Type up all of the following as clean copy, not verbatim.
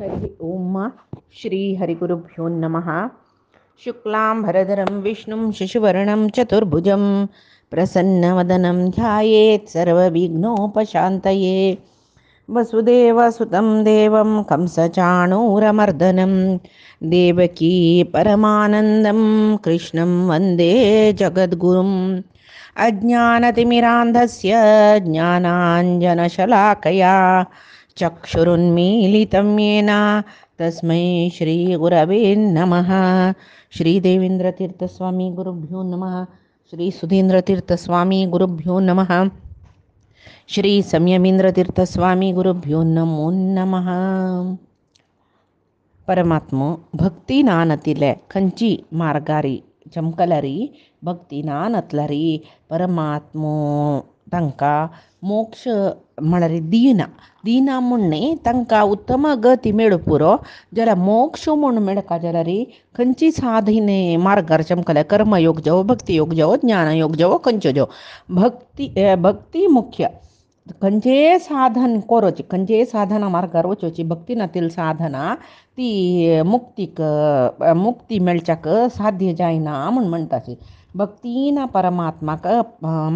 हरि ओम श्री हरिगुरुभ्यो नमः। शुक्लांभरधरं विष्णुं शशिवर्णं चतुर्भुजं प्रसन्नवदनं ध्यायेत् सर्वविघ्नोपशान्तये। वसुदेवसुतं देवं कंसचाणूरमर्दनं देवकी परमानन्दं कृष्णं वन्दे जगद्गुरुम्। अज्ञानतिमिरान्धस्य ज्ञानाञ्जनशलाकया चक्षुरुन्मीलितं येन तस्मै श्रीगुरवे नमः। श्रीदेवेन्द्रतीर्थस्वामी गुरुभ्यो नमः। श्री सुधीन्द्रतीर्थस्वामी गुरुभ्यो नमः. श्री संयमींद्रतीर्थस्वामी गुरुभ्यो नमो नमः. परमात्म भक्तीनानतिले खंची मार्गारी चमकलरी भक्तीनानतलरी परमात्म तंका मोक्ष म्हणरी दीना म्हणणे तंका उत्तम गती मेळपुरो जरा मोक्ष म्हण मेळका जरा री खंची साधीने मार्गार चमकले कर्मयोग जावो भक्तियोग जावो ज्ञानयोग जावो खंचो जावो भक्ती मुख्य खंचे साधन कोरोची खंचे साधना मार्गार वचोची भक्तीनातील साधना ती मुक्ती मेळच्याक साध्य जायना म्हण म्हणटाची. भक्तीना परमात्माक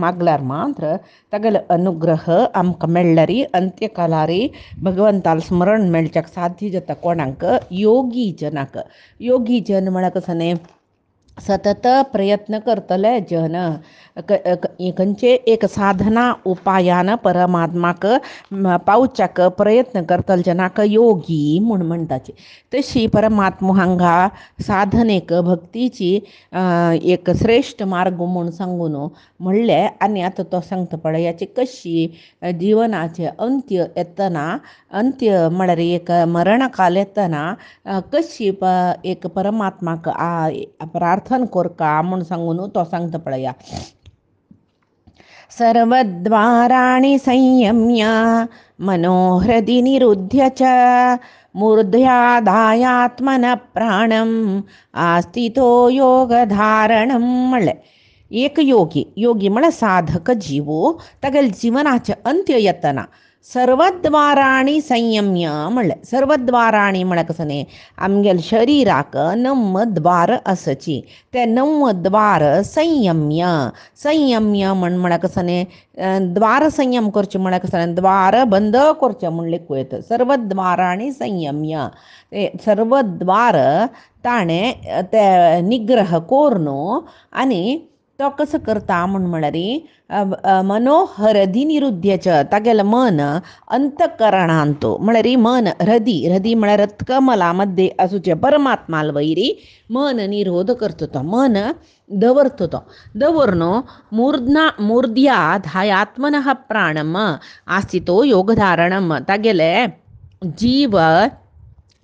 मागल्यार मात्र तगल अनुग्रह आमकां मेळ्ळरी अंत्यकालारी भगवंताल स्मरण मेळच्याक साध्य जाता कोणाक योगी जनाक. योगी जन म्हळ्यार कसं न्ही सतत प्रयत्न करतले जन खंयचे एक साधना उपायान परमात्माक पावच्याक प्रयत्न करतले जनाक योगी म्हूण म्हणटाची. तशी परमात्मा हांगा साधनेक भक्तीची एक श्रेष्ठ मार्ग म्हूण सांगून म्हणले आनी आतां तो सांगता पळयाची कशी जिवनाचे अंत्य येतना अंत्य म्हळ्यार एक मरणकाल येतना कशी एक परमात्माक प्रार्थना करका म्हूण सांगून तो सांगता पळया. सर्वद्वाराणि संयम्य मनोहृदि निरुध्य च मूर्ध्याधायात्मन प्राणम आस्थितो योगधारणम. म्हणले एक योगी म्हळ्यार साधक जीवो तागेल जिवनाचे अंत्य येतना सर्वद्वाराणि संयम्य म्हणले. सर्वद्वाराणि म्हळ्यार कसं न्ही आमगेल शरिराक 9 द्वार आसची ते 9 द्वार संयम्य म्हळ्यार कसं न्ही द्वार संयम करचे म्हळ्यार कसं न्ही द्वार बंद करचे म्हण लेखूं येता. सर्वद्वाराणि संयम्य सर्व द्वार ताणें ते निग्रह कोरून आनी तो कसं करता म्हळ्यार मनोहृदि निरुध्यच तागेल मन अंतकरणांत म्हळ्यार मन हृदय म्हळ्यार रथकमला मध्ये आसूचे परमात्माल वैरी मन निरोध करता तो मन दवरता तो दवरून मूर्ध्या धायात्मनः प्राणम आस्थितो योगधारणम तागेले जीव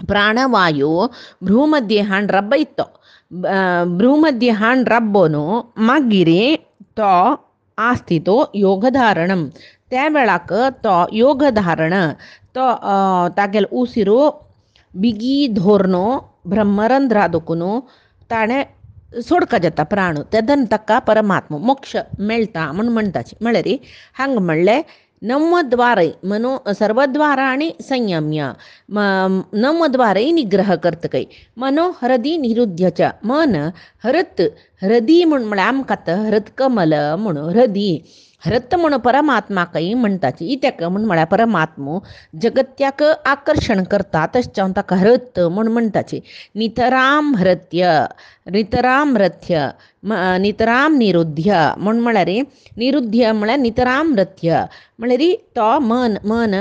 प्राणवायू भ्रूमध्ये हांड रब्बयतो भ्रूमध्ये हांड रब्बोनु मागिरी तो आस्थितो योगधारणम त्या वेळाक तो योगधारण तो तागेल उसिरू बिगी धोरनो ब्रह्मरंध्रादुकुनु ताणें सोडका जाता प्राण तेदन ताका परमात्मा मोक्ष मेळटा म्हण म्हणटाची. म्हळ्यार हांग म्हणले 9 द्वारय सर्वद्वाराणि संयम्य 9 द्वारय निग्रह करतकय मनोहृदि निरुध्यच मन हृदय म्हळ्यार आमकां हृदकमल म्हण हृत म्हण परमात्माकय म्हणटाची. इत्याक म्हळ्यार परमात्मो जगत्याक आकर्षण करता तशें जावन ताका हृत म्हण म्हणटाची. नितराम नितराम निरुध्य म्हळ्यार निरुध्य म्हळ्यार नितराम नृत्य म्हळ्यार तो मन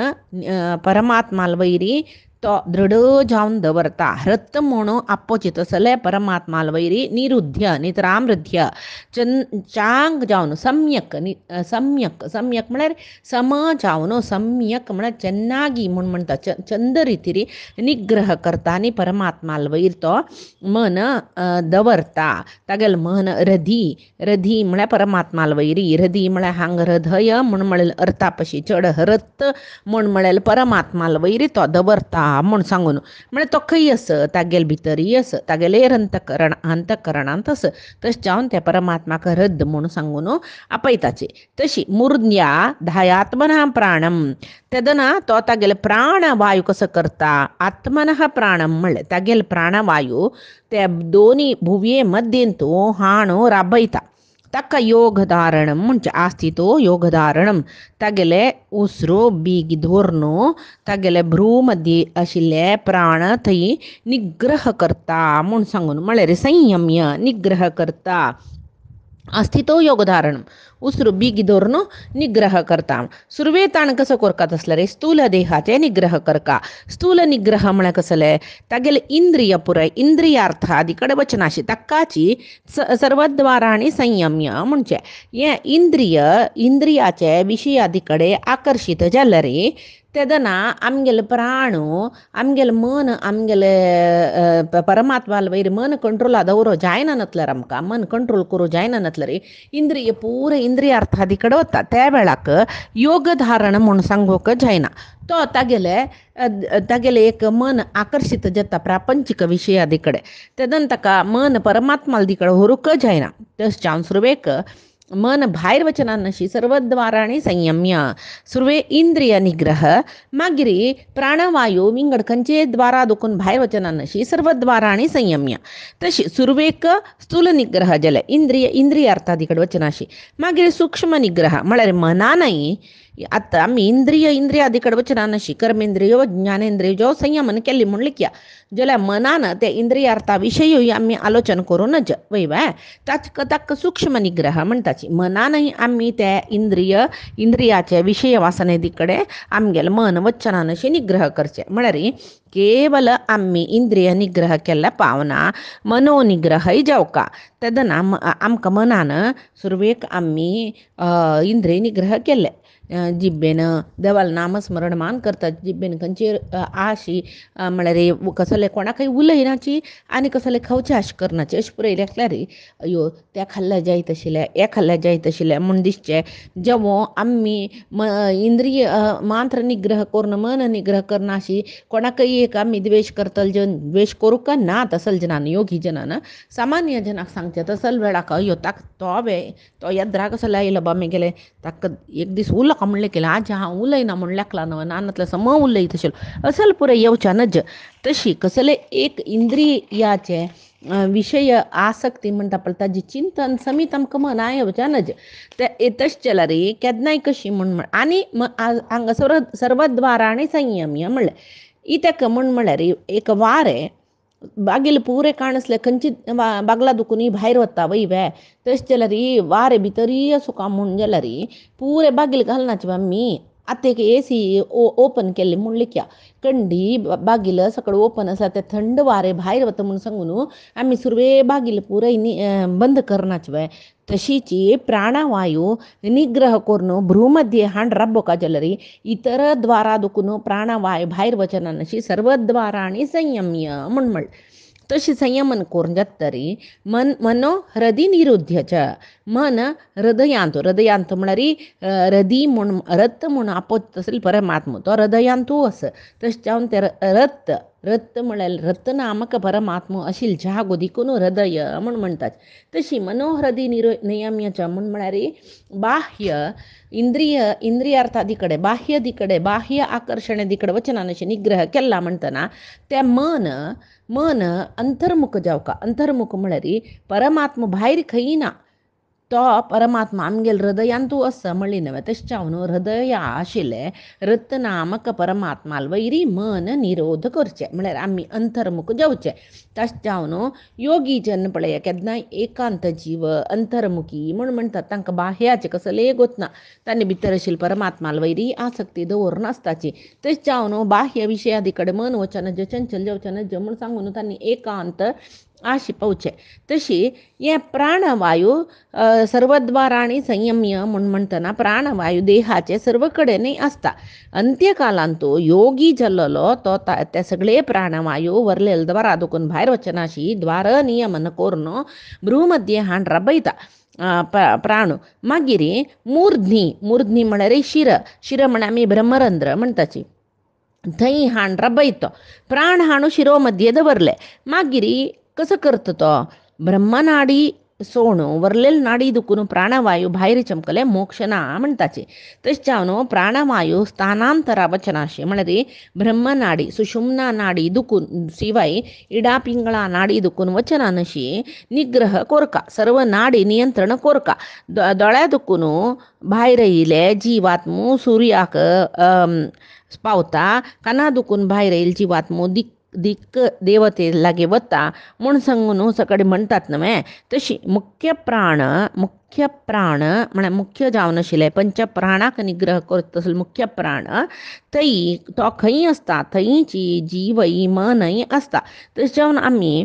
परमात्माल वैरी तो दृढ जावन दवरता. हृत म्हणून आपोजीत असले परमात्माल वैरी निरुध्य नितराम नृत्य चांग जावन सम्यक म्हळ्यार सम जावन सम्यक म्हळ्यार चेन्नागी म्हूण म्हणटा चंद रितीरी निग्रह करता आनी परमात्माल वैर तो मन दवरता. तागेल मन रधी म्हळ्यार परमात्माल वैरी हृदय म्हळ्यार हांग हृदय म्हूण म्हळ्यार अर्था पशी चड हृत म्हूण म्हळ्यार परमात्माल वैरी तो दवरता म्हूण सांगून म्हणजे तो खंय आस तागेल भितरी आस तागेलेर अंतकरणांत आस तशें जावन त्या परमात्माक रद्द म्हूण सांगून आपयताची. तशी मूर्ध्या धायात्मना प्राणम तेदना तो तागेले प्राणवायू कसो करता आत्मनः प्राणम म्हणलें तागेले प्राणवायू त्या दोनी भुवये मध्येन तो हाणू राबयता. ताका योगधारणम म्हणजे आस्ती तो योगधारणम तागेले उसरो बीग धोरण तागेले भ्रू मध्ये आशिल्ले प्राण थंय निग्रह करता म्हूण सांगून म्हळ्यार संयम्य निग्रह करता. अस्थितो योगधारणम उसरू बीग धोरण निग्रह करता. सुरवे ताण कसो करतात असल्यार स्थूल देहाचे निग्रह करता. स्थूल निग्रह म्हळ्यार कसले तागेले इंद्रिय पुराय इंद्रियार्थ आदी कडेन वचनाशी ताकाची सर्वद्वारांनी संयम्य म्हणजे हे इंद्रियाचे विशय आदी कडेन आकर्शीत जाले रे तेदना आमगेले प्राणू आमगेले मन आमगेले परमात्मा वयर मन कंट्रोला दवरो जायना नतल्यार आमकां मन कंट्रोल करूं जायना नतल्यार इंद्रिय पुरे इंद्रियार्थादी कडेन वता त्या वेळाक योग धारण म्हूण सांगूंक जायना. तो तागेले एक मन आकर्शीत जाता प्रापंचीक विशयादी कडेन तेदन ताका मन परमात्मा कडेन व्हरूंक जायना. तशें जावन सुरवेक मन भायर वचना नशी सर्वद्वारांनी संयम्य सुरवे इंद्रिय निग्रह मागीर प्राणवायू विंगड खंयचे द्वारा दुखून भायर वचना नशी सर्वद्वारांनी संयम्य. तशी सुरवेक स्थूल निग्रह जाले इंद्रियार्थादी कडेन वचनाशी मागीर सूक्ष्म निग्रह म्हळ्यार मनानय आतां आमी इंद्रियादी कडेन वचना नशी कर्मेंद्रियो ज्ञानेंद्रियो संयमन केल्ली म्हूण लिखया जाल्यार मनान त्या इंद्रियार्था विशयूय आमी आलोचन करूनच वयवा ताका सूक्ष्म निग्रह म्हणटाची. मनानय आमी त्या इंद्रियाचे विशय वासनेदी कडेन आमगेलें मन वचना नशें निग्रह करचें म्हळ्यार केवल आमी इंद्रिय निग्रह केल्ल्या पावना मनोनिग्रहय जावका. तेदना आमकां मनान सुरवेक आमी इंद्रिय निग्रह केल्ले जिब्बेन देवाल नामस्मरण मान करतात जिब्बेन खंयची आशी म्हळ्यार कसले कोणाकय उलयनाची आनी कसले खावचे आश करनाची अशें पळयलें जाल्यार अयो तें खाल्लें जायत आशिल्लें हें खाल्लें जायत आशिल्लें म्हूण दिसचें जेवो आमी इंद्रिय मात्र निग्रह करून मन निग्रह करनाशी कोणाकय एक आमी द्वेश करतले जन द्वेश करूंक ना तसल जनान योगी जनान सामान्य जनाक सांगचें तसल वेळाक अयो तो येद्रा कसो लायलो बाबा ताका एक दीस उलोवंक म्हणलें केलें आज हांव उलयना म्हूण लेखला न्हय नानतलें सम उलयत आशिल्लो असल पुरे येवच्या नज. तशी कसले एक इंद्रियाचे विशय आसक्ती म्हणटा पळय ताजी चिंतन समीत आमकां मना येवच्या नज. ते तशें जाल्यार केन्नाय कशी म्हूण आनी हांगा सर्वद्वारांनी संयम्य म्हणलें इतेक म्हळ्यार एक वारें बागेल पुरे काणसले खंयची बागला दुखून भायर वता वयवे तशें जाल्यार वारें भितरी आसूं काय म्हूण जाल्यार पुरे बागेल घालनाचे आमी आतां एक एसी ओपन केल्ली म्हूण लिखया कंडी बागील सकड ओपन आसा ते थंड वारें भायर वता म्हूण सांगून आमी सुरवे बागील पुराय बंद करनाचे. तशीची प्राणवायू निग्रह करून भ्रूमध्ये हांड राबोवका जाल्यार इतर द्वारा दुखून प्राणवायू भायर वचना नशी सर्वद्वारांनी संयम्य म्हूण तशी संयमन करून जाता तरी मनो हृदय निरुध्यच मन हृदयांत म्हळ्यार हृदय म्हूण रक्त म्हूण आपोत आसले परमात्मा तो हृदयांतू आस तशें जावन ते रक्त म्हळ्यार रक्त नामक परमात्मा आशिल्ले जागो देखून हृदय म्हूण म्हणटात. तशी मनोहृदय नियम्यच म्हूण म्हळ्यार बाह्य इंद्रियार्थादी कडेन बाह्य आकर्षणादी कडेन वचना अशें निग्रह केला म्हणटना तें मन अंतर्मुख जावका. अंतर्मुख म्हळ्यार परमात्मा भायर खंय ना तो परमात्मा आमगेल हृदयांतू आसा म्हणली न्हय तशें जावन हृदय आशिल्लें रक्त नामक परमात्मा वयरी मन निरोध करचें म्हळ्यार आमी अंतर्मुख जावचें. तशें जावन योगी जन पळय केन्नाय एकांत जीव अंतर्मुखी म्हूण म्हणटात तांकां बाह्याचें कसलें गोत ना तांणी भितर आशिल्ले परमात्मा वयरी आसक्ती दवरून आसताची. तशें जावन बाह्य विशयादी कडेन मन वचन चंचल जावचें म्हूण सांगून तांणी एकांत आशी पावचें. तशी हे प्राणवायू सर्वद्वारांनी संयम्य म्हूण म्हणटना प्राणवायू देहाचे सर्व कडेनय आसता. अंत्यकालांत तो योगी जाल्लो तो ते सगळे प्राणवायू वरलेले द्वारा दुखून भायर वचनाशी द्वार नियमन करून भ्रू मध्ये हांड राबयता प्राण. मागीर मूर्ध्नी म्हळ्यार शिर म्हळ्यार आमी ब्रह्मरंध्र म्हणटाची थंय हाण रबयतो प्राण हाणू शिरो मध्ये दवरले मागिरी कसं करता तो ब्रह्मनाडी सोण वरलेल नाडी दुखून प्राणवायू भायर चमकले मोक्ष ना म्हणटाचे तशें हांव प्राणवायू स्थानांतरा वचनाशे म्हणजे ब्रह्मनाडी सुषुम्ना नाडी दुखून शिवाय इडा पिंगळा नाडी दुखून वचनानशी निग्रह कोरका सर्व नाडी नियंत्रण कोरका दोळ्या दुखून भायर येयले जीवात्मू सूर्याक पावता काना दुखून भायर येयले जीवात्मू दिक्क देवते लागे वता म्हूण सांगून सकडे म्हणटात न्हय तशी मुख्य प्राण म्हळ्यार मुख्य जावन आशिल्ले पंच प्राणाक निग्रह करता तसले मुख्य प्राण थंय तो खंय आसता थंयची जीवय मनय आसता तशें जावन आमी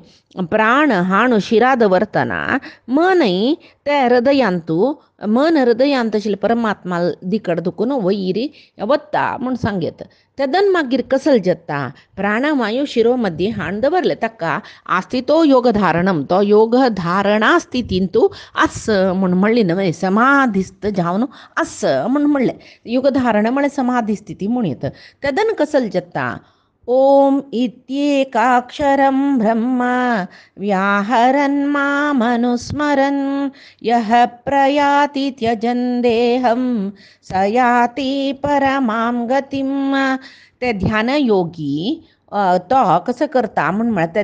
प्राण हाणू शिरा दवरतना मनय ते हृदयांतू मन हृदयांत आशिल्ले परमात्मा दिकड दुखून वयर वता म्हूण सांगत तेदन मागीर कसल जत्ता प्राणवायू शिरो मध्ये हाण दवरले ताका आस्ती तो योगधारणम तो योगधारणा स्थितीन तूं आस म्हूण म्हणली न्हय समाधिस्थ जावन आस म्हूण म्हणलें योगधारण म्हळ्यार समाधी स्थिती म्हणीत तेदन कसल जत्ता ओम इत्येकाक्षरं ब्रह्म व्याहरन् मामनुस्मरन् यः प्रयाति त्यजन् देहं स याति परमां गतिं ते ध्यानयोगी तो कसं करता म्हूण म्हळ्यार ते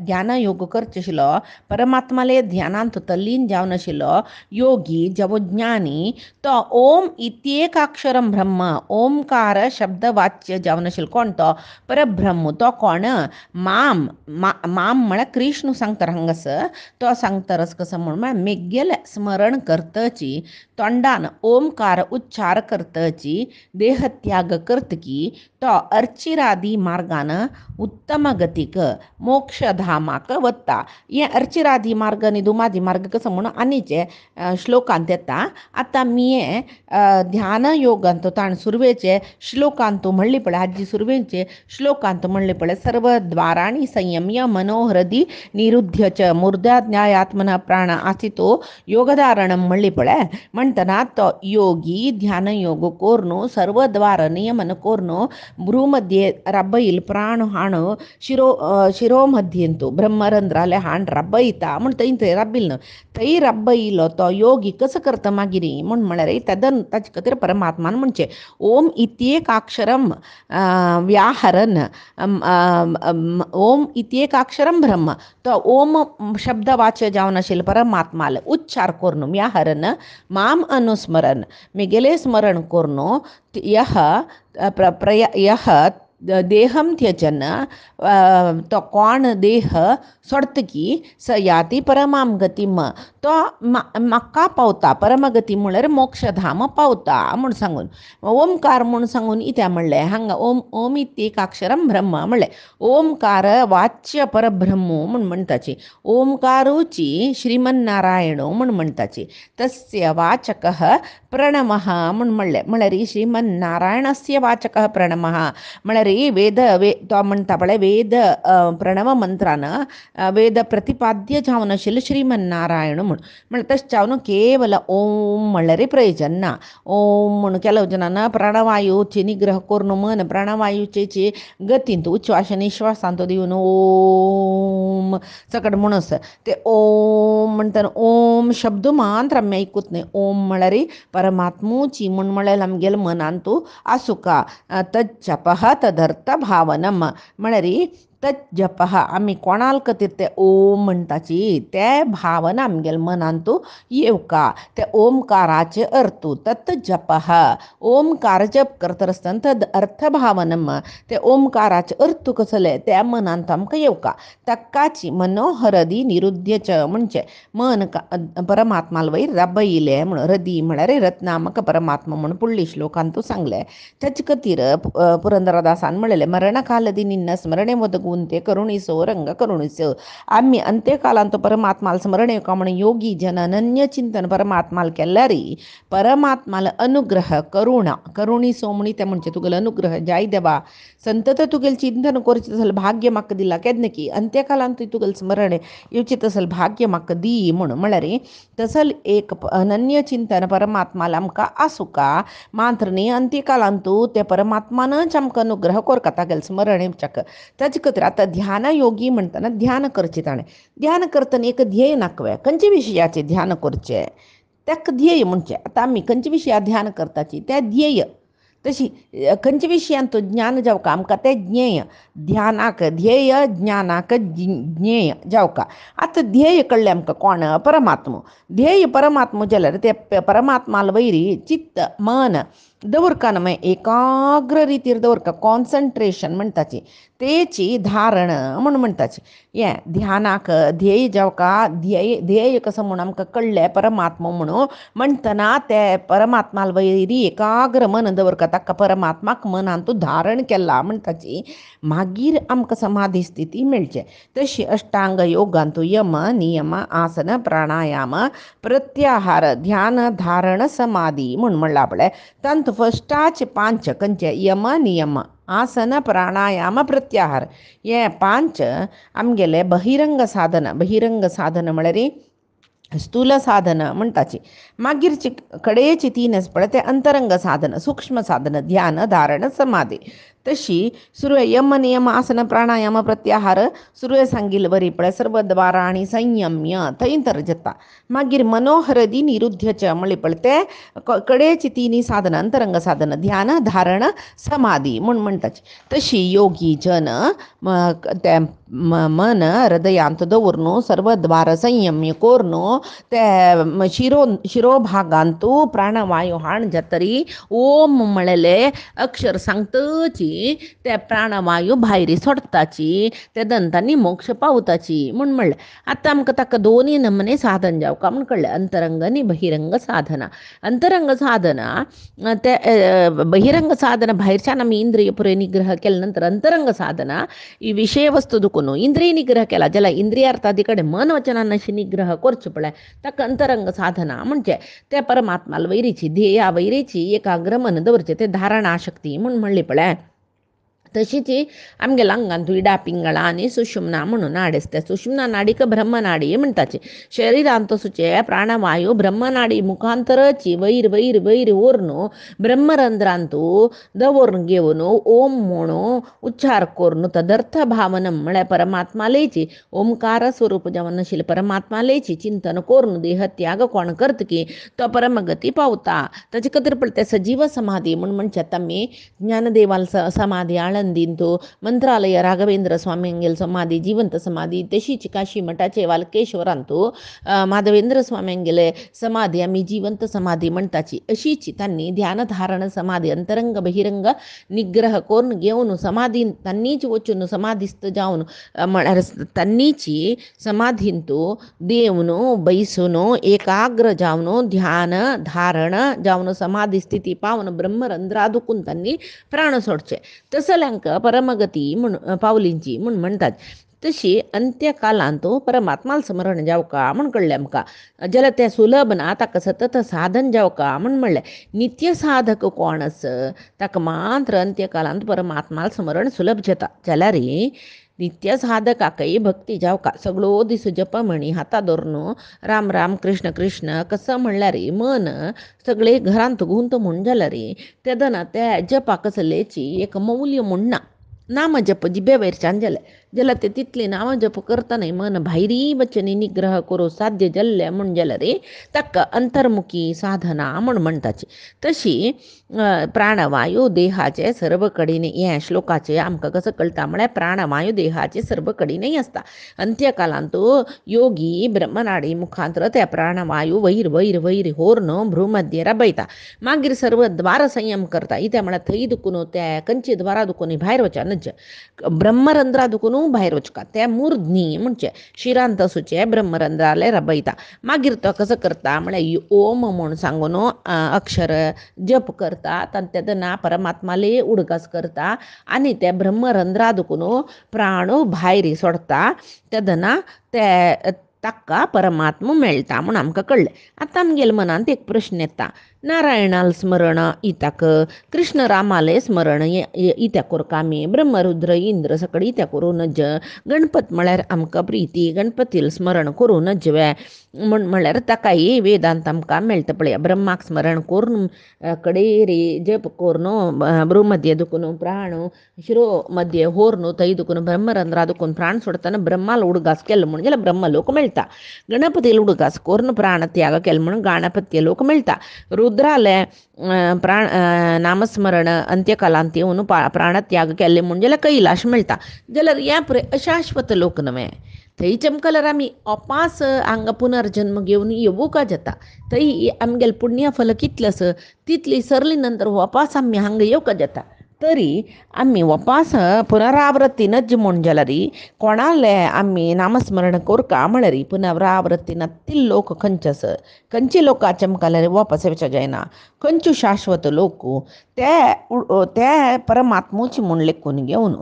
ध्यानयोग करचे आशिल्लो परमात्माले ध्यानांत तल्लीन जावन आशिल्लो योगी जवज्ञानी तो ओम इत्येकाक्षरम ब्रह्म ओमकार शब्द वाच्य जावन आशिल्लो कोण तो परब्रह्म तो कोण माम म्हळ्यार कृष्ण सांगता हांगासर तो सांगतारस कसं म्हूण म्हळ्यार मेगेले स्मरण करतची तोंडान ओमकार उच्चार करतची देहत्याग करतकी तो अर्चिरादी मार्गान उत्तम गतीक मोक्षधामाक वता हे अर्चिरादी मार्ग आनी दुमादी मार्ग कसं म्हणून आनीचे श्लोकांत येता आतां मी ध्यान योगांत ताण सुरवेचे श्लोकांत म्हणली पळय आजी सुरवेचे श्लोकांत म्हणले पळय सर्व द्वाराणी संयम्य मनोहृदी निरुध्य च मूर्धाज्ञायात्मन प्राण आसितो योगधारणम म्हणली पळय म्हणटना तो योगी ध्यान योग कोरनु सर्व द्वार नियमन कोरनु भ्रूमध्ये रब्बईल प्राण हाण शिरो मध्येंतू ब्रह्मरंध्राले हाण रब्बयता म्हण थंय रब्बिल थंय रब्बयलो तो योगी कसं करता मागिरी म्हूण म्हळ्यार तेदन ताचे खातीर परमात्मान म्हणचे ओम इत्येकाक्षरम व्याहरन ओम इत्येकाक्षरम ब्रह्म तो ओम शब्द वाच्य जावन आशिल्ले परमात्माले उच्चार कोरनु व्याहरन माम अनुस्मरण मेगेले स्मरण कोरनु यह देहम त्यजन तो कोण देह सोडतकी स याती परमाम गतीम तो म्हाका पावता परमगती म्हळ्यार मोक्षधाम पावता म्हूण सांगून ओमकार म्हूण सांगून इत्या म्हणलें हांगा ओम इत्येकाक्षरम ब्रह्म म्हणलें ओमकार वाच्य परब्रह्म म्हूण म्हणटाची ओमकारूची श्रीमन्नारायण म्हूण म्हणटाची तस्य वाचकः प्रणमः म्हूण म्हणलें म्हळ्यार श्रीमन्नारायणस्य वाचकः प्रणमः म्हळ्यार तो म्हणटा पळय वेद प्रणव मंत्रान वेद प्रतिपाद्य जावन आशिल्लें श्रीमन्नारायण म्हण तशें जावन केवल ओम म्हणल्यार प्रयोजन ना ओम म्हण केलो जनान प्राणवायूचे निग्रह करून मन प्राणवायूचे गतींत उच्वास निश्वासांत दिवन ओम सकट म्हणूस ते ओम म्हणटा ओम शब्द मात्र आमी आयकूत न्हय ओम म्हळ्यार परमात्मूची म्हूण म्हळ्यार आमगेल्या मनांत आसुका तज्जपः तदर्थ भावनम म्हळ्यार तज्जपः आमी कोणाल खातीर ते ओम म्हणटाची ते भावना आमगेल्या मनांत येवका ते ओमकाराचे अर्थ तत् जपः ओमकार जप करता आसतना तद अर्थ भावनम ते ओमकाराचे अर्थ कसले त्या मनांत आमकां येवका तक्काची मनोहरदी निरुध्यच म्हणजे मन परमात्माल वयर रबयले म्हण हृदी म्हळ्यार रत्नामक परमात्मा म्हण पुडली श्लोकांत सांगले तेजे खातीर पुरंदरदासान म्हणलें मरणकालदी निन्न स्मरणे वदगू होऊन ते करुणीसो रंग करुणीसो. आम्ही अंत्यकालांत परमात्माला स्मरण का म्हणून योगी जन अनन्य चिंतन परमात्माला केल्यारी परमात्माला अनुग्रह करुणा करुणीसो म्हणी ते म्हणजे तुगेल अनुग्रह जाय देवा संतत तुगेल चिंतन करचे तसल भाग्य म्हाका दिला केदन की अंत्यकालांत तुगेल स्मरण येवचे तसल भाग्य म्हाका दी म्हणून म्हळ्यार तसल एक अनन्य चिंतन परमात्माला आमकां आसूं का मात्र न्ही अंत्यकालांतू ते परमात्मानच आमकां अनुग्रह कोरता तागेल स्मरण येवच्याक. ताजे खातीर आतां ध्यान योगी म्हणटना ध्यान करचें ताणें ध्यान करतना एक ध्येय नाकवें खंयचे विशयाचें ध्यान करचें ताका ध्येय म्हणचें. आतां आमी खंयच्या विशया ध्यान करताची तें ध्येय तशी खंयच्या विशयान तो ज्ञान जावका आमकां तें ज्ञेय ध्यानाक ध्येय ज्ञानाक ज्ञेय जावका. आतां ध्येय कळ्ळें आमकां कोण परमात्मो ध्येय परमात्मो जाल्यार ते परमात्माला वयरी चित्त मन दवरका न्हय एकाग्र रितीर दवरका कॉन्सन्ट्रेशन म्हणटाची तेची धारण म्हण म्हणटाची. हें ध्यानाक ध्येय जावका ध्येय कसं म्हणून आमकां कळ्ळें परमात्मो म्हणून म्हणटना ते परमात्माला वयरी एकाग्र मन दवरका ताका परमात्माक मनान तूं धारण केला म्हणटाची मागीर आमकां समाधी स्थिती मेळचे. तशी अष्टांग योगान तूं यम नियम आसन प्राणायाम प्रत्याहार ध्यान धारण समाधी म्हूण म्हणलां पळय तांत फस्टाचे 5 खंयचे यम नियम आसन प्राणायाम प्रत्याहार हे 5 आमगेले बहिरंग साधन म्हळ्यार स्थूल साधन म्हणटाची. मागीरची कडेची 3 आसा पळय ते अंतरंग साधन सूक्ष्म साधन ध्यान धारण समाधी. तशी सुरवे यम नियम आसन प्राणायाम प्रत्याहार सुरवे सांगिल्ले बरी पळय सर्व द्वारांनी संयम्य थंय तर जाता. मागीर मनोहरदी निरुद्धच म्हणले पळय ते कडेची 3 साधन अंतरंग साधन ध्यान धारण समाधी म्हूण म्हणटाची. तशी योगी जन ते मन हृदयांत दवरून सर्व द्वार संयम्य कोरून ते शिरोभागांतू प्राणवायू हाण जातरी ओम म्हणलेले अक्षर सांगतची ते प्राणवायू भायर सोडटाची ते दंतांनी मोक्ष पावताची म्हूण म्हणलें. आतां आमकां ताका 2 नमने साधन जावका म्हूण कळ्ळें अंतरंग आनी बहिरंग साधना. अंतरंग साधना ते बहिरंग साधना भायरच्यान आमी इंद्रिय पुरे निग्रह केले नंतर अंतरंग साधना ही विशय वस्तू दुखून इंद्रिय निग्रह केला जाल्यार इंद्रियार्थादी कडेन मन वचनान अशी निग्रह करचो पळय ताका अंतरंग साधना म्हणजे ते परमात्माला वयरीची ध्येया वयरीची एकाग्र मन दवरचें ते धारणा शक्ती म्हूण म्हणली पळय. तशीच आमगेल्या आंगान इडा पिंगळा आनी सुषुम्ना म्हणून नाडी आसता. सुषुम्ना नाडीक ब्रह्मनाडी म्हणटाची. शरिरांत तसोचे प्राणवायू ब्रह्मनाडी मुखांतरची वयर वयर वयर व्हरून ब्रह्मरंध्रांतू दवरून घेवन ओम म्हणून उच्चार करून तदर्थ भावन म्हळ्यार परमात्मालेची ओंकार स्वरूप जेवण आशिल्ले परमात्मालेची चिंतन करून देहत्याग कोण करता की तो परमगती पावता. ताचे खातीर पळय ते सजीव समाधी म्हूण म्हणटात आमी ज्ञानदेवाल समाधी आळंदीन तो मंत्रालय राघवेंद्र स्वामींगेल समाधी जिवंत समाधी तशीच काशी मठाचे वालकेश्वरांतू माधवेंद्र स्वामींगेले समाधी आमी जिवंत समाधी म्हणटाची. अशीच तांणी ध्यान धारण समाधी अंतरंग बहिरंग निग्रह करून घेवन समाधीन तांनीच वचून समाधिस्थ जावन म्हळ्यार तांनीची समाधींतू देवन बैसून एकाग्र जावन ध्यान धारण जावन समाधी स्थिती पावन ब्रह्मरंध्रा दुखून तांणी प्राण सोडचे. तसल्यांक परमगती म्हूण पावलींची म्हूण म्हणटात. तशी अंत्यकालांत परमात्माला स्मरण जावका म्हूण कळ्ळें आमकां. जाल्यार तें सुलभ ना ताका सतत साधन जावका म्हूण म्हणलें. नित्य साधक कोण आसा ताका मात्र अंत्यकालांत परमात्माला स्मरण सुलभ जाता. जाल्यार नित्य साधकाकय भक्ती जावका सगळो दीस जप म्हणी हाता धरून राम राम कृष्ण कृष्ण कसं म्हणल्यार मन सगळे घरांत गुंत म्हूण जाल्यार ते दना ते जपाक कसलेची एक मौल्य म्हूण ना. नाम जप जिबे वयरच्यान जाल्यार ते तितली नाम जप करतना मन भायरी वचनी निग्रह करूं साध्य जाल्लें म्हूण जाल्यार ताका अंतर्मुखी साधना म्हूण म्हणटाची. तशी प्राणवायू देहाचे सर्व कडेन हे श्लोकाचे आमकां कसं कळटा म्हळ्यार प्राणवायू देहाचे सर्व कडेनय आसता. अंत्यकालांत योगी ब्रह्मनाडी मुखांतर ते प्राणवायू वयर वयर वयर होरून भ्रूमध्ये राबयता. मागीर सर्व द्वार संयम करता. इथे म्हळ्यार थंय दुखून ते खंयची द्वारा दुखून भायर वचना ब्रह्मरंध्रा दुखून भायर वचका ते मूर्धनी म्हणजे शिरांत सुचे ब्रह्मरंध्राले रबयता. मागीर तो कसो करता म्हळ्यार ओम म्हूण सांगून अक्षर जप करता आनी तेदना परमात्माले उडकास करता आनी ते ब्रह्मरंध्रा दुखून प्राण भायर सोडता तेदना ते ताका परमात्मा मेळटा म्हूण आमकां कळ्ळें. आतां आमगेल्या मनांत एक प्रश्न येता, नारायणाल स्मरण इत्याक, कृष्ण रामाले स्मरण इत्या करता आमी, ब्रह्मरुद्र इंद्र सकट इत्या करूं नज, गणपत म्हळ्यार आमकां प्रिती गणपतील स्मरण करूं नजवे म्हळ्यार ताकाय वेदांत आमकां मेळटा पळया. ब्रह्माक स्मरण करून कडेरे जप करून भ्रूमध्य दुखून प्राण शिरो मध्य होर्न थंय दुखून ब्रह्मरंध्रा दुखून प्राण सोडतना ब्रह्माला उडगास केलो म्हण जाल्यार ब्रह्मलोक मेळटा. गणपतीला उडगास करून प्राण त्याग केलो म्हणून गणपत्य लोक मेळटा. रुद्राले प्राण नामस्मरण अंत्यकालांत येवन प्राणत्याग केले म्हण जाल्यार कैलाश मेळटा. जाल्यार ह्या पळय अशाश्वत लोक न्हय, थंय चमकल्यार आमी अपास हांगा पुनर्जन्म घेवन येवूं का जाता. थंय आमगेलें पुण्य फल कितलें आसा तितली सरली नंतर वापस आमी हांगा येवका जाता. तरी आमी वापस पुनरावृत्तीनच म्हूण जाल्यार कोणाले आमी नामस्मरण करता म्हळ्यार पुनरावृत्तीन ती लोक खंयचे आसा, खंयचे लोक चमकल्यार वापस येवचे जायना, खंयच्यो शाश्वत लोक ते परमात्मूचे म्हूण लेखून घेवन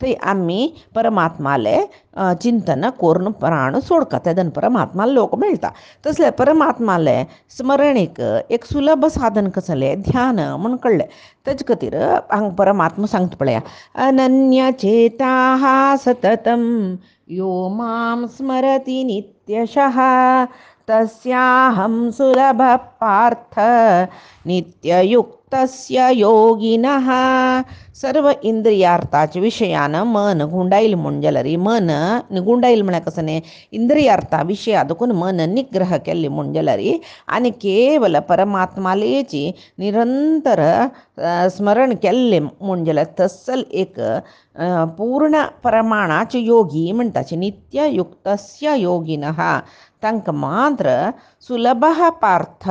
थंय आमी परमात्माले चिंतन करून प्राण सोडका तेदन परमात्मा लोक मेळटा. तसले परमात्माले स्मरणेक एक सुलभ साधन कसलें ध्यान म्हूण कळ्ळें. तेजे खातीर हांगा परमात्मा सांगता पळया, अनन्य चेता सततम यो मां स्मरति नित्यशः तस्याहं सुलभ पार्थ नित्ययुक्तस्य योगिनः. सर्व इंद्रियार्थाच्या विशयान मन गुंडाईल म्हूण जाल्यार मन गुंडाईल म्हळ्यार कसं न्ही, इंद्रियार्था विशया देखून मन निग्रह केल्ले म्हूण जाल्यार आनी केवल परमात्मालेची निरंतर स्मरण केल्लें म्हूण जाल्यार तस्सल एक पूर्ण प्रमाणाचे योगी म्हणटाचे. नित्ययुक्तस्य योगिनः तांकां मात्र सुलभ पार्थ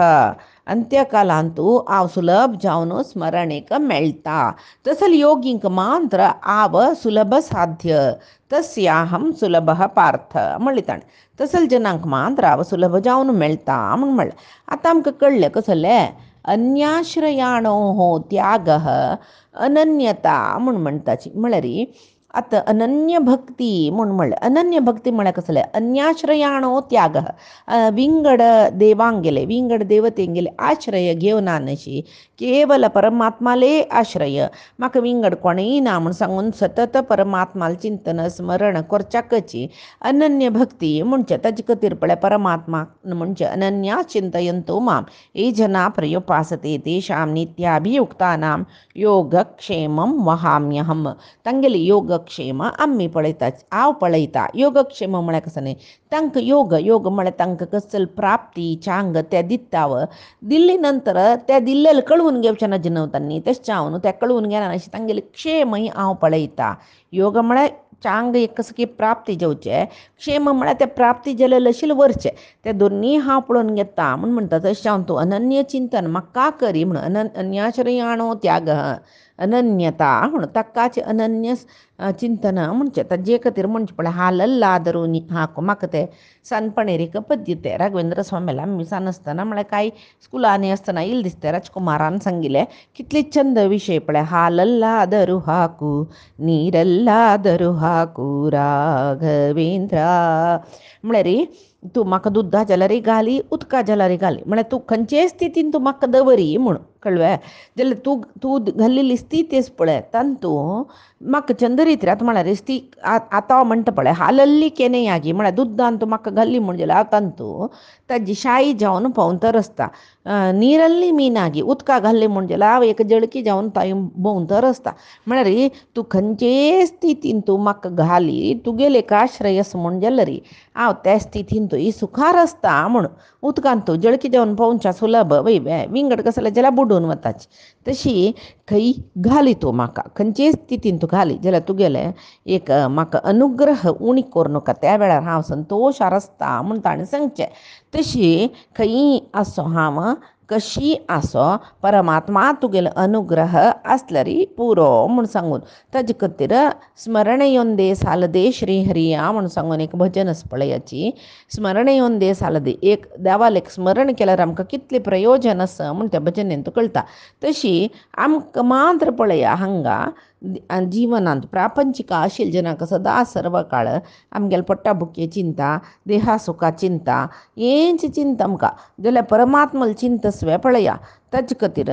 अंत्यकालांतू हांव सुलभ जावन स्मरणेक मेळटा. तसल योगींक मात्र हांव सुलभ साध्य तस्याहम सुलभ पार्थ म्हणलें ताणें. तसल जनांक मात्र हांव सुलभ जावन मेळटा म्हूण म्हणलें. आतां आमकां कळ्ळें कसलें, अन्याश्रयाणोः त्यागः अनन्यता म्हूण म्हणटाची. म्हळ्यार आतां अनन्य भक्ती म्हूण म्हणलें. अनन्य भक्ती म्हळ्यार कसलें, अन्याश्रयाणो त्याग, विंगड देवांगेले विंगड देवतेंगेले आश्रय घेवनानशी केवल परमात्माले आश्रय, म्हाका विंगड कोणेय ना म्हूण सांगून सतत परमात्माल चिंतन स्मरण करच्याकची अनन्य भक्ती म्हणचे. ताजे खातीर पळय परमात्मा म्हणजे अनन्या चिंतयंतो माम ये जना पर्युपासते तेषां नित्याभियुक्तानां योगक्षेमं वहाम्यहम. तांगेले योगक्षेम आमी पळयता, हांव पळयता. योगक्षेम म्हळ्यार कसं न्ही, तांकां योग म्हळ्यार तांकां कसली प्राप्ती चांग ते दिताव, दिल्ली नंतर ते दिल्लेले कळवून घेवचे ना जिनवतांनी, तशें हांव ते कळवून घेना अशें तांगेले क्षेमय हांव पळयता. योग म्हळ्यार चांग एक कसं की प्राप्ती जेवचे, क्षेम म्हळ्यार ते प्राप्ती जेले आशिल्ले वरचे, ते दोनीय हांव पळोवन घेता म्हूण म्हणटा. तशें हांव तूं अनन्य चिंतन म्हाका करी म्हण अन्याश्रयाणो त्याग अनन्यता म्हणून ताकाचे अनन्य चिंतन म्हणचे. ताजे खातीर म्हणचे पळय हालल्ला धरून हाक म्हाका ते सानपणेर एक पद्य राघवेंद्र स्वामीला आमी सानसतना म्हळ्यार कांय स्कुलांनी आसतना इल्ल दिसता राजकुमारान सांगिल्लें कितले छंद विशय पळय. हालल्ला धरू हाकू नीरल्ला धरू हाकू राघवेंद्रा म्हळ्यार तूं म्हाका दुद्धा जाल्यार घाली उदका जाल्यार घाली, म्हळ्यार तूं खंयचेय स्थितीन तूं म्हाका दवरी म्हूण कळ्ळें. जाल्यार तूं घाल्लेली स्थितीच पळय तांतू म्हाका चंदरीत रात म्हळ्यार ती आतां म्हणटा पळय हालल्ली केने यागी म्हळ्यार दुद्दान तूं म्हाका घाल्ली म्हूण जाल्यार तांतू ताजी शाई जावन भोंवन तरसता. नीरल्ली मिनागी उदका घाल्ली म्हूण जाल्यार हांव एक जळकी जावन थंय भोंवन तरसता. म्हळ्यार तूं खंयचेय स्थितीन तूं म्हाका घाली तुगेले एक आश्रय आसा म्हूण जाल्यार हांव त्या स्थितीन तूं सुखार आसता म्हूण. उदकान तूं जळकी जावन भोंवच्या सुलभ वय विंगड कसले जाल्यार बुडून वताची. तशी खंय घाली तूं म्हाका खंयचेय स्थितीन तूं घाली जाल्यार तुगेले एक म्हाका अनुग्रह उणी करूं नाका, त्या वेळार हांव संतोशार आसता म्हूण ताणें सांगचें. तशी खंय आसो हांव कशी आसो परमात्मा तुगेलो अनुग्रह आसल्यारी पुरो म्हूण सांगून ताजे खातीर स्मरण येवन दे सालदे श्रीहरिया म्हूण सांगून एक भजन आसा पळय हाची स्मरण येवन दे सालदे एक देवाल एक स्मरण केल्यार आमकां कितलें प्रयोजन आसा म्हूण त्या भजनेन तुका कळटा. तशी आमकां मात्र पळया हांगा जिवनांत प्रापंचिक आशिल्ल्या जनाक सदां सर्व काळ आमगेल्या पोट्टाबुकये चिंता देहा सुखा चिंता हेंच चिंता आमकां जाल्यार परमात्मल चिंता स्वे पळया. ताजे खातीर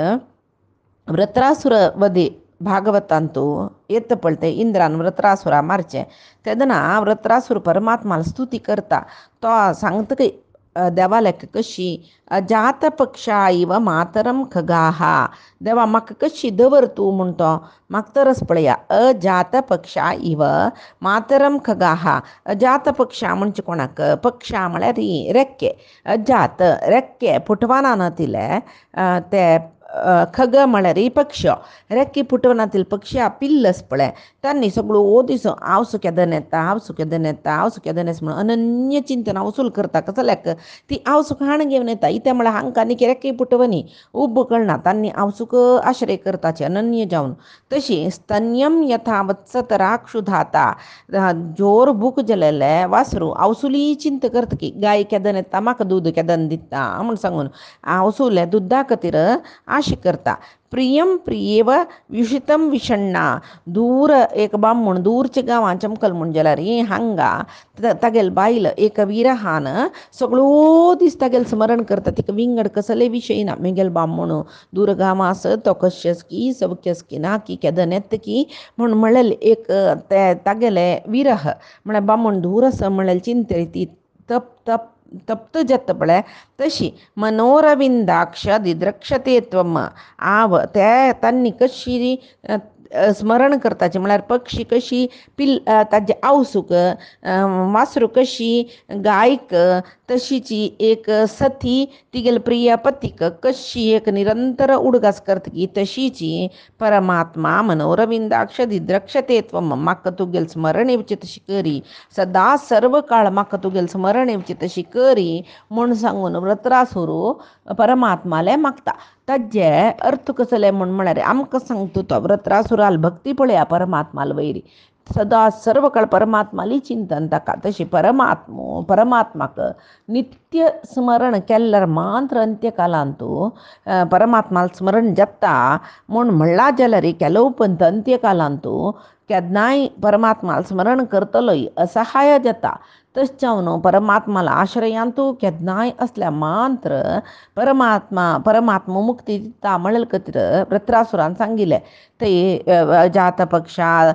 वृत्रासुर वधे भागवतांतू येता पळय तें इंद्रान वृत्रासुरा मारचें तेदना वृत्रासूर परमात्माला स्तुती करता. तो सांगता की देवालेक कशी अजात पक्षा इव मातरम खगाहा देवा म्हाका कशी दवर तूं म्हूण तो मागतरच पळया. अजात पक्षा इव मातरम खगाहा अजात पक्षा म्हणजे कोणाक पक्षा म्हळ्यार रेक्के अजात रेक्के फुटवाना नातिले ते खग म्हळ्यार पक्ष रेक्की फुटवनातील पक्षी पिल्लस पळय तांणी सगळो दीस हांव सुकेदन येता हांव सुकेदन येता हांव सुकेदन येता म्हणून अनन्य चिंतन वसूल करता कसल्याक ती हांव सुख हाण घेवन येता इते म्हळ्यार हांकां आनी रेक्की फुटवनी उब कळना तांणी हांव सुख आश्रय करताचे अनन्य जावन. तशी स्तन्यम यथा वत्सत राक्षुधाता जोर भूक जलेले वासरू आवसुली चिंत करता की गाय केदन येता म्हाका दूद केदन दिता म्हूण सांगून आवसुले दुदा खातीर आश करता. प्रियम प्रियेव विषितम विषण्णा दूर एक बामण दूरच्या गांवां चमकल म्हूण जाल्यार हांगा तागेल बायल एक विरहान सगळो दीस तागेल स्मरण करता तिका विंगड कसले विशय ना मेगेल बामणू दूर गांवां आसत तो कशेंच की सवकेस की ना की केदन येता की म्हूण म्हणलें एक ते तागेले विरह म्हळ्यार बामण दूर आसा म्हणल्यार चिंते ती तप तप तप्त जाता पळय तशी मनोरविंदाक्ष दिद्रक्षते त्वम आव ते तांणी कशी स्मरण करताचें म्हळ्यार पक्षी कशी ताजे आवसूक वासरू कशी गायक तशीची एक सती तिगेल प्रिय पतीक कशी एक निरंतर उडगास करता की तशीची परमात्मा मनोरविंदाक्ष दिद्रक्षते त्वम म्हाका तुगेल स्मरण येवचें तशी करी सदां सर्व काळ म्हाका तुगेल स्मरण येवचें तशी करी म्हूण सांगून वृत्रासुरू परमात्माले मागता. ताजे अर्थ कसले म्हळ्यार आमकां सांगता तो वृत्रासुराल भक्ती पळया परमात्माल वयरी सदां सर्व काळ परमात्माली चिंतन ताका. तशी परमात्माक नित्य स्मरण केल्यार मात्र अंत्यकालांतू परमात्माल स्मरण जाता म्हूण म्हणला जाल्यार केलो उपंत अंत्यकालांतू केन्नाय परमात्माल स्मरण करतलोय असहाय जाता. तशें जावन परमात्माला आश्रयांतू केन्नाय असल्या मात्र परमात्मा मुक्ती दिता म्हणले खातीर वृत्रासुरान सांगिल्लें ते जात पक्षा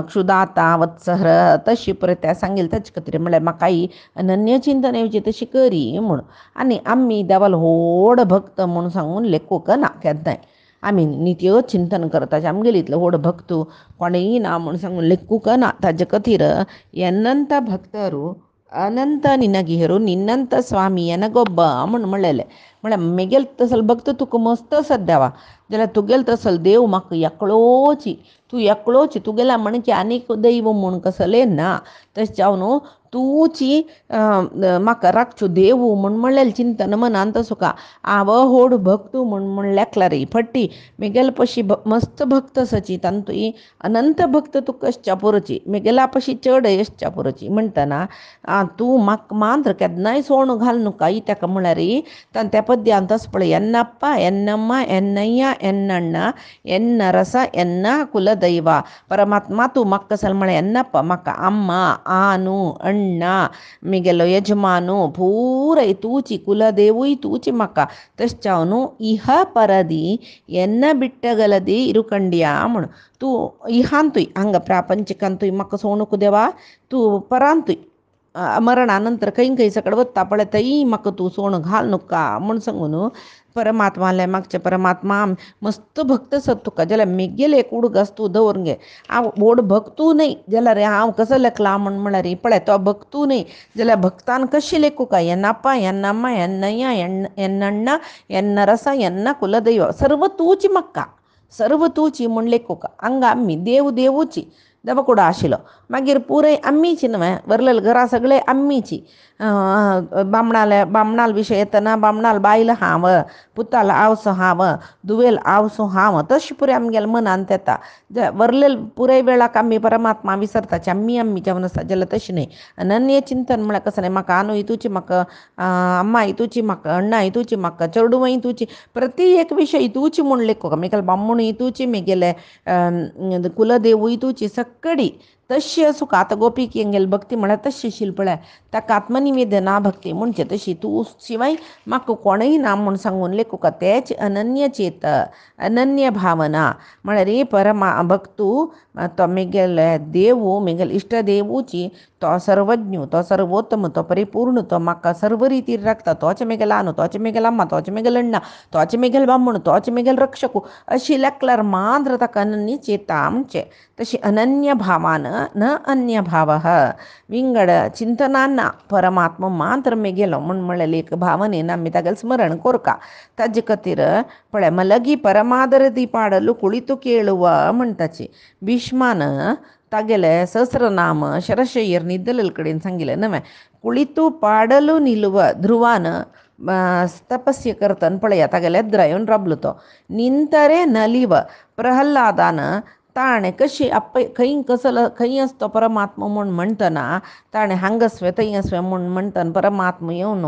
क्षुदाता वत्सहर तशी परत त्या सांगिल्लें ताचे खातीर म्हळ्यार म्हाकाय अनन्य चिंतन येवची तशी करी म्हूण. आनी आमी देवाल व्हड भक्त म्हूण सांगून लेखूक ना केन्नाय आमी नित्य चिंतन करताचे आमगेले इतले व्हड भक्त कोणेय ना म्हूण सांगून लेखूक ना. ताजे खातीर ಎನ್ನಂಥ ಭಕ್ತರು ಅನಂತ ನಿನಗಿರು ನಿನ್ನಂಥ स्वामी ನನಗೊಬ್ಬ म्हणलेलें म्हळ्यार मेगेल तसल भक्त तुका मस्त आसात देवा जाल्यार तुगेल तसल देव म्हाका एकलोची तूं एकलोची तुगेल्या म्हणचे आनीक दैव म्हूण कसलें ना. तशें जावन तूंची म्हाका राखच्यो देव म्हूण म्हणलेलें चिंतन मनांत सुका हांव व्हड भक्त म्हूण लेखला रे फट्टी मेगेल पशी मस्त भक्त आसाची तांतूय अनंत भक्त तुका कशच्या पुरोची मेगेला पशी चड यशच्या पुरोची म्हणटना तूं म्हाका मात्र केन्नाय सोण घाल नुका ताका म्हळ्यार त्या पद्यांत आसा पळय ಎನ್ನಪ್ಪ ಎನ್ನಮ್ಮ ಎನ್ನಯ್ಯ ಎನ್ನಣ್ಣ ಎನ್ನ ರಸ ಎನ್ನ ಕುಲದೈವ परमात्मा तूं म्हाका कसल म्हळें ಎನ್ನಪ್ಪ म्हाका अम्मा आनू अण्णा मिगेलो यजमानू पुराय तूची कुलदेवूय तूची म्हाका. तशें जावन इह परदी ಎನ್ನ ಬಿಟ್ಟಗಲದಿ ಇರುಕಂಡ್ಯಾ म्हूण तूं इहांतूय हांगा प्रापंचिकांतूय म्हाका सोणूक देवा तूं परांतूय मरणानंतर खंय सकड वता पळय थंय म्हाका तूं सोण घाल नुका म्हूण सांगून परमात्माले मागचे परमात्मा मस्त भक्त आसत तुका जाल्यार मेगेल एक उडगास तूं दवर गे. हांव व्हड भक्तू न्हय जाल्यार हांव कसो लेखला म्हळ्यार पळय तो भक्तू न्हय जाल्यार भक्तान कशी लेखूं काय ಎನ್ನಪ್ಪ ಎನ್ನಮ್ಮ ಎನ್ನಯ್ಯ ಎನ್ನಣ್ಣ ಎನ್ನ ರಸ ಎನ್ನ ಕುಲದೈವ सर्व तूची म्हाका सर्व तूची म्हूण लेखूं का हांगा आमी देव देवूची दबकुडा आशिलो. मागीर पुरय आम्मीची न्हय, वरलेले घरा सगळे आम्मीची. बामणाल विशय येतना बामणाल बायल हांव, पुताल आवसो हांव, दुवेल आवसो हांव, तशें पुरे आमगेले मनांत येता. वरलेले पुराय वेळाक आमी परमात्मा विसरताचे, आम्मी आम्मीच्या आसता जाल्यार तशें न्हय. अनन्य चिंतन म्हळ्यार कसं न्हय, म्हाका आनू हितूची, म्हाका अम्मा हितूची, म्हाका अण्णा हितूची, म्हाका चेडूं हितूची, प्रति एक विशय हितूची म्हूण लेखो आमगेले बामण हितूची, म्हगेले कुलदेव हितूची सक्कडी तशी असू का. आतां गोपीक हेंगेल भक्ती म्हळ्यार तशी आशिल्ली पळय, ताका आत्मनिवेदना भक्ती म्हणचे तशी. तूं शिवाय म्हाका कोणय ना म्हूण सांगून लेखुका तेच अनन्य चेत, अनन्य भावना म्हळ्यार भक्तू तो म्हगेले देव, म्हगेले इश्टदेवूची तो सर्वज्ञ, तो सर्वोत्तम, तो परिपूर्ण, तो म्हाका सर्व रितीन राखता, तोच म्हगेलो आनू, तोच म्हगेलो अम्मा, तोच म्हगेलो अण्णा, तोच म्हगेलो बामण, तोच म्हगेलो रक्षकू, अशी लेखल्यार मात्र ताका अनन्य चेता म्हणचे. तशी अनन्य भावान न अन्य भाव विंगड चिंतनान परमात्मा मात्र म्हगेलो म्हळ्यार एक भावनेन आमी तागेलें स्मरण कोरका. ताजे खातीर पळय, मलगी परमादरदी पाडಲು कुಳಿತು ಕೇಳುವ म्हणटाची. भीष्मान तागेले सहस्रनाम शरशय्यर निद्दलल कडेन सांगिल्लें न्हय. कुಳಿತು पाडಲು निलुव ध्रुवान तपस्या करतना पळया तागेले एद्र येवन राबलो तो. निंतरे नलिव प्रहल्लादान ताणें कशी खंय कसलो खंय असतो परमात्मा म्हूण म्हणटना, ताणें हांगसवे थंय असवे म्हूण म्हणटना परमात्मा येवन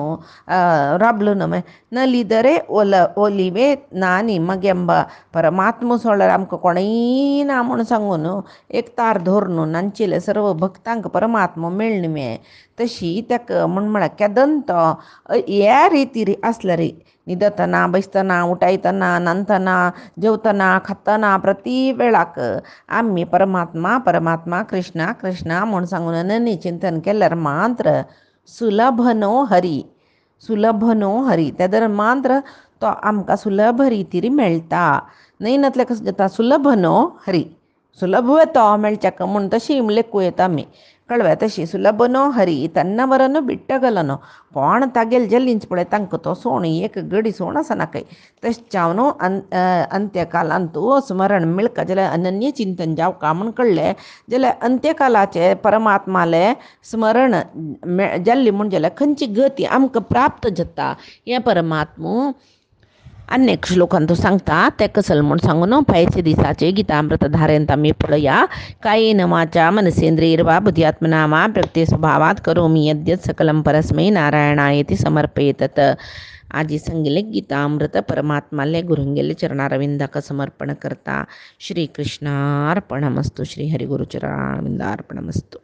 राबलो न्हय. नलिदरे ओलिवे नानी मगेंब परमात्मा सोडल्यार आमकां कोणय ना म्हूण सांगून एक तार धरून नांचिले सर्व भक्तांक परमात्मा मेळणवे. तशी ताका म्हळ्यार केदन तो ह्या रितीर आसले रे, न्हिदतना, बसतना, उठयतना, न्हांतना, जेवतना, खातना, प्रती वेळाक आमी परमात्मा परमात्मा, कृष्णा कृष्णा म्हूण सांगून अनन्य चिंतन केल्यार मात्र सुलभ नो हरी, सुलभ नो हरी, तेदर मात्र तो आमकां सुलभ रितीर मेळटा. नयनातले कसं जाता, सुलभ नो हरी, सुलभ तो मेळच्याक म्हूण तशी लेखूं येता आमी. कळ्ळें, तशी सुलभ नो हरी तन्नवरन बिट्टगलनो. कोण तागेले जल्लींच पळय तांकां तो सोण एक गडी सोण आसना खंय. तशें न्हू अंत्यकालांत तूं स्मरण मेळका जाल्यार अनन्य चिंतन जावका म्हूण कळ्ळें जाल्यार अंत्यकालाचे परमात्माले स्मरण जाल्लें म्हूण जाल्यार खंयची गती आमकां प्राप्त जाता हें परमात्मा अनेक श्लोकांत तो सांगता. ते कसल म्हूण सांगून पयचे दिसाचे गितामृत धारेंत आमी पळया. कायेन वाचा मनसेंद्रियैर्वा बुद्ध्यात्मना वा प्रकृती स्वभावात करोमि यद्यत् सकलं परस्मै नारायणायेति समर्पयेतत्. आजी सांगिल्ले गीतामृत परमात्माले गुरुंगेले चरणारविंदाक समर्पण करता. श्री कृष्णार्पणमस्तु. श्री हरिगुरुचरणारविंदार्पणमस्तु.